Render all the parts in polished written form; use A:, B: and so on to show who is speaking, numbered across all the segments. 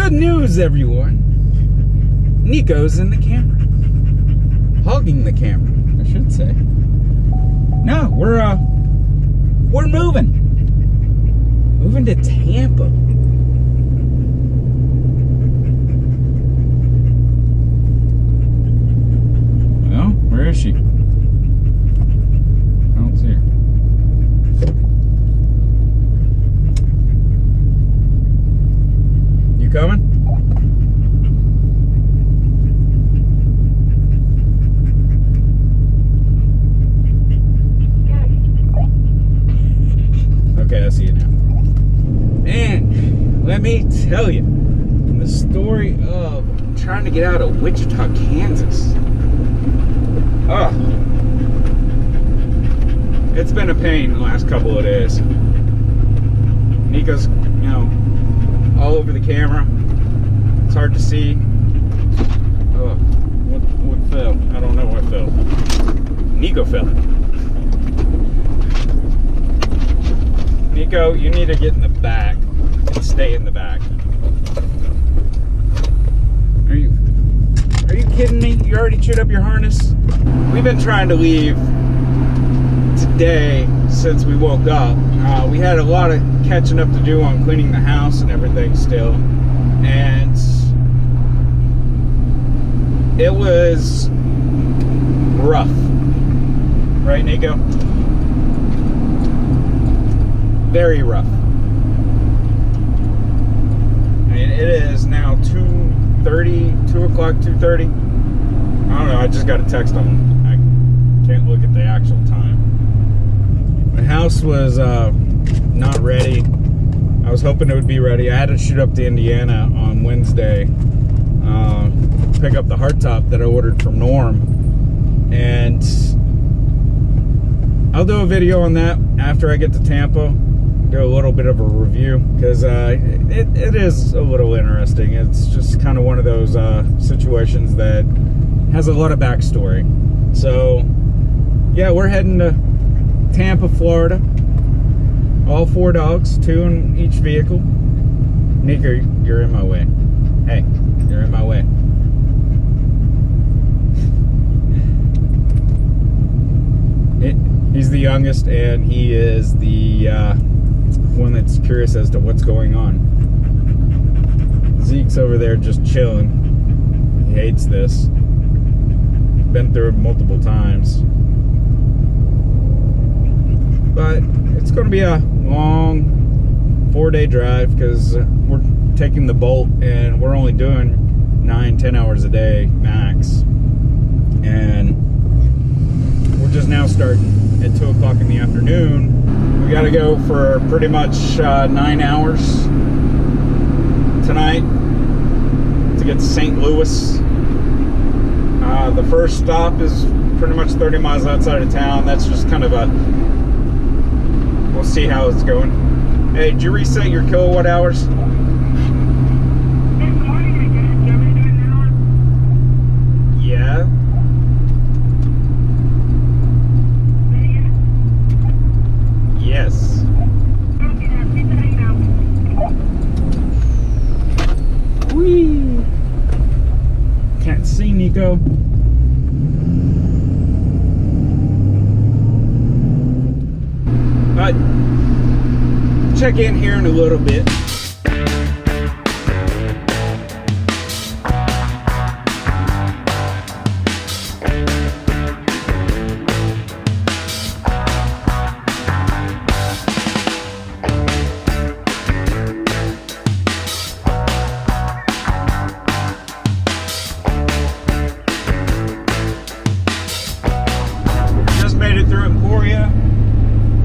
A: Good news, everyone. Nico's in the camera. Hogging the camera, I should say. No, we're moving. Moving to Tampa. Well, where is she? I don't see her. You coming? Okay, I see you now. And let me tell you the story of trying to get out of Wichita, Kansas. Oh, it's been a pain the last couple of days. Nico's, all over the camera. It's hard to see. Oh, what fell? I don't know what fell. Nico fell. Nico, you need to get in the back and stay in the back. Are you kidding me? You already chewed up your harness? We've been trying to leave today since we woke up. We had a lot of catching up to do on cleaning the house and everything still. And it was rough. Right, Nico? Very rough. I mean, it is now 2:30, 2 o'clock, 2:30. I don't know, I just got a text on, I can't look at the actual time. My house was not ready. I was hoping it would be ready. I had to shoot up to Indiana on Wednesday, pick up the hardtop that I ordered from Norm. And I'll do a video on that after I get to Tampa. Do a little bit of a review because it is a little interesting. It's just kind of one of those situations that has a lot of backstory. So yeah, we're heading to Tampa, Florida. All 4 dogs, 2 in each vehicle. Nico, you're in my way. Hey, you're in my way. He's the youngest, and he is the one that's curious as to what's going on. Zeke's over there just chilling. He hates this. Been through it multiple times. But it's going to be a long 4-day drive because we're taking the Bolt and we're only doing 9-10 hours a day max. And we're just now starting at 2 o'clock in the afternoon. We got to go for pretty much 9 hours tonight to get to St. Louis. The first stop is pretty much 30 miles outside of town. That's just kind of we'll see how it's going. Hey, did you reset your kilowatt hours? Yeah. Yes. Whee! Can't see Nico. But check in here in a little bit.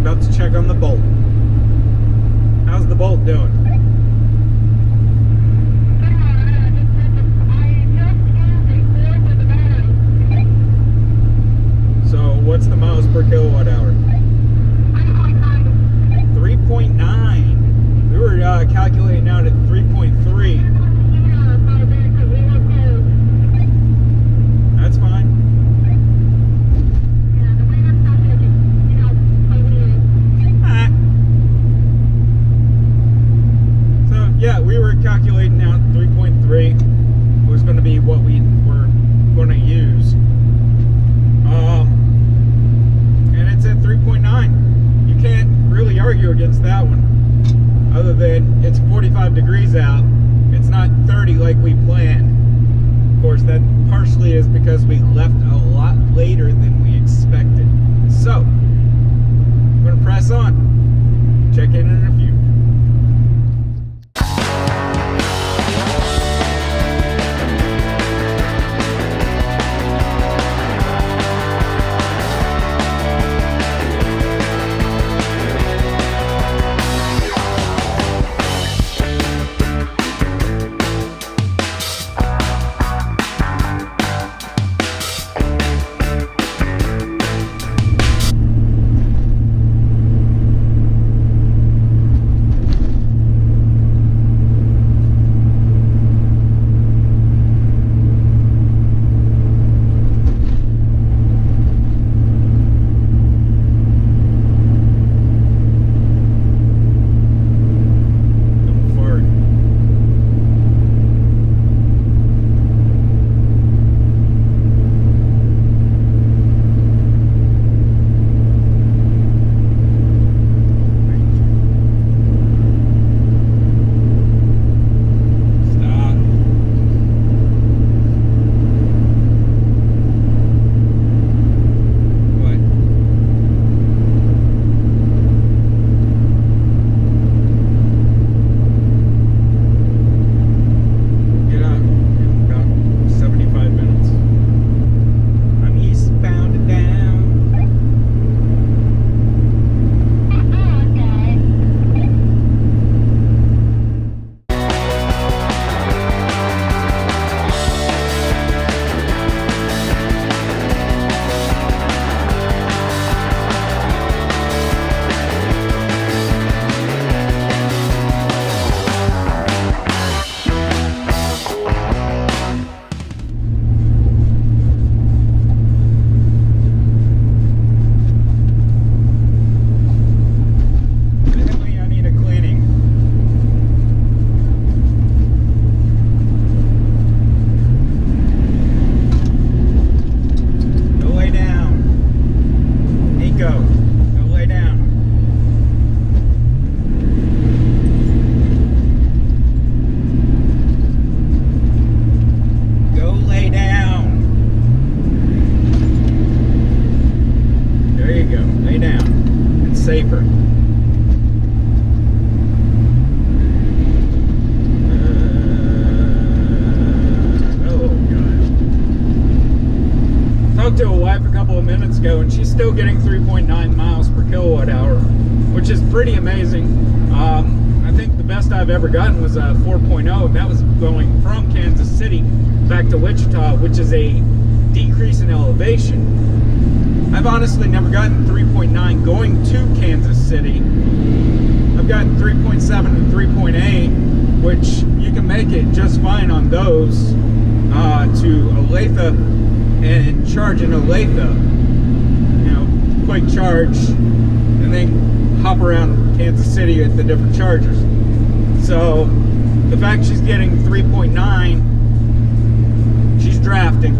A: About to check on the Bolt. How's the Bolt doing? So what's the miles per kilowatt hour? 3.9. We were calculating out at 3.3. That's fine. Yeah, we were calculating out 3.9. against that one. Other than it's 45 degrees out, it's not 30 like we planned. Of course, that partially is because we left a lot later than we expected. So, I'm gonna press on. Check in a few. Safer. Oh God. Talked to a wife a couple of minutes ago and she's still getting 3.9 miles per kilowatt hour, which is pretty amazing. I think the best I've ever gotten was a 4.0, and that was going from Kansas City back to Wichita, which is a decrease in elevation. I've honestly never gotten 3.9 going to Kansas City. I've gotten 3.7 and 3.8, which you can make it just fine on those to Olathe and charge in Olathe. You know, quick charge, and then hop around Kansas City at the different chargers. So the fact she's getting 3.9, she's drafting.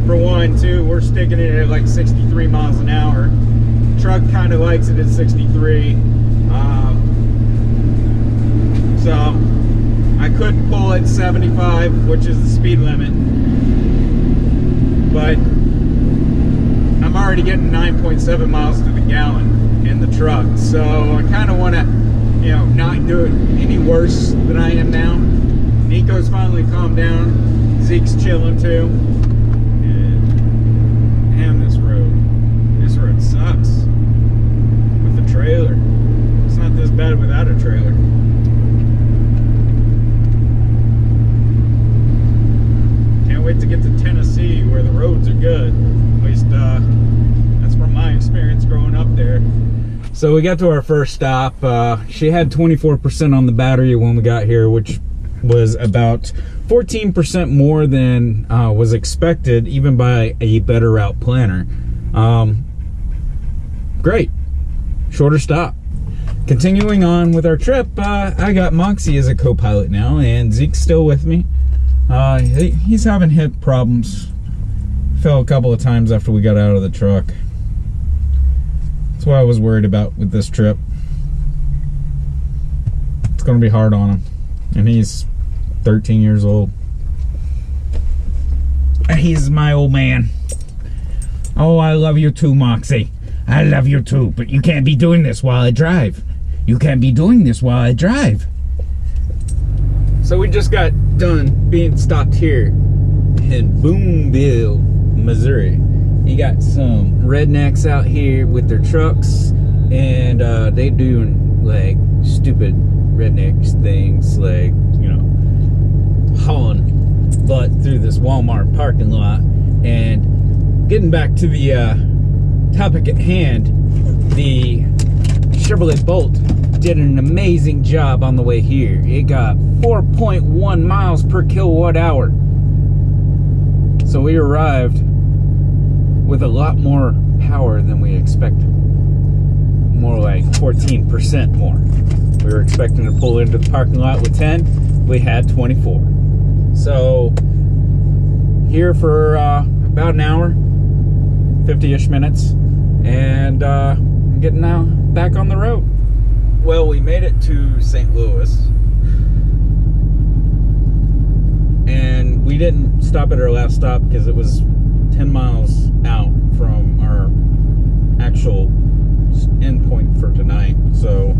A: For one, two, we're sticking it at like 63 miles an hour. Truck kind of likes it at 63. So I could pull at 75, which is the speed limit. But I'm already getting 9.7 miles to the gallon in the truck. So I kind of want to, you know, not do it any worse than I am now. Nico's finally calmed down. Zeke's chilling too. This road sucks with the trailer. It's not this bad without a trailer. Can't wait to get to Tennessee where the roads are good. At least that's from my experience growing up there. So we got to our first stop. She had 24% on the battery when we got here, which was about 14% more than was expected, even by a better route planner. Great. Shorter stop. Continuing on with our trip, I got Moxie as a co-pilot now, and Zeke's still with me. He's having hip problems. Fell a couple of times after we got out of the truck. That's what I was worried about with this trip. It's gonna be hard on him. And he's 13 years old. He's my old man. Oh, I love you too, Moxie. I love you too, but you can't be doing this while I drive. You can't be doing this while I drive. So we just got done being stopped here in Boonville, Missouri. You got some rednecks out here with their trucks, and they doing like stupid redneck things, like, you know, hauling butt through this Walmart parking lot. And getting back to the topic at hand, the Chevrolet Bolt did an amazing job on the way here. It got 4.1 miles per kilowatt hour. So we arrived with a lot more power than we expected. More like 14% more. We were expecting to pull into the parking lot with 10. We had 24. So here for about an hour, 50-ish minutes, and I'm getting now back on the road. Well, we made it to St. Louis, and we didn't stop at our last stop because it was 10 miles out from our actual end point for tonight. So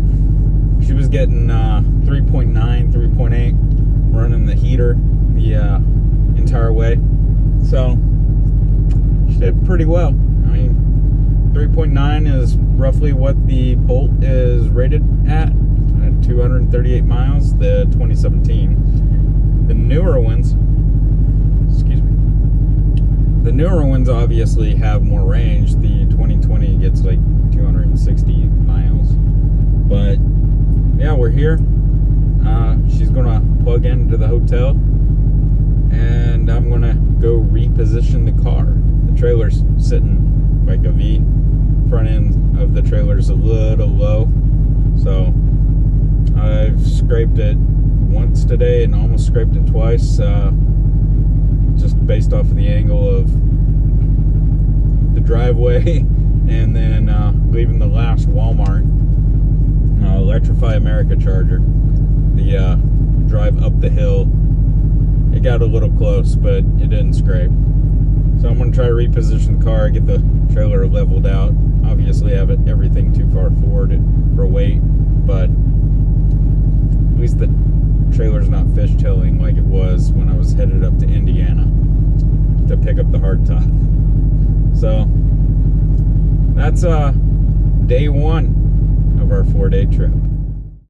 A: she was getting 3.9, 3.8, running the heater the entire way. So she did pretty well. I mean, 3.9 is roughly what the Bolt is rated at 238 miles, the 2017. The newer ones, the newer ones obviously have more range. The 2020 gets like 260 miles. But yeah, we're here. She's gonna plug into the hotel, and I'm gonna go reposition the car. The trailer's sitting like a V. Front end of the trailer's a little low, so I've scraped it once today and almost scraped it twice, just based off of the angle of the driveway, and then leaving the last Walmart Electrify America charger, the drive up the hill. It got a little close, but it didn't scrape. So I'm going to try to reposition the car, get the trailer leveled out. Obviously have everything too far forward for weight, but at least the trailer's not fishtailing like it was when I was headed up to Indiana to pick up the hardtop. So that's day one of our 4-day trip.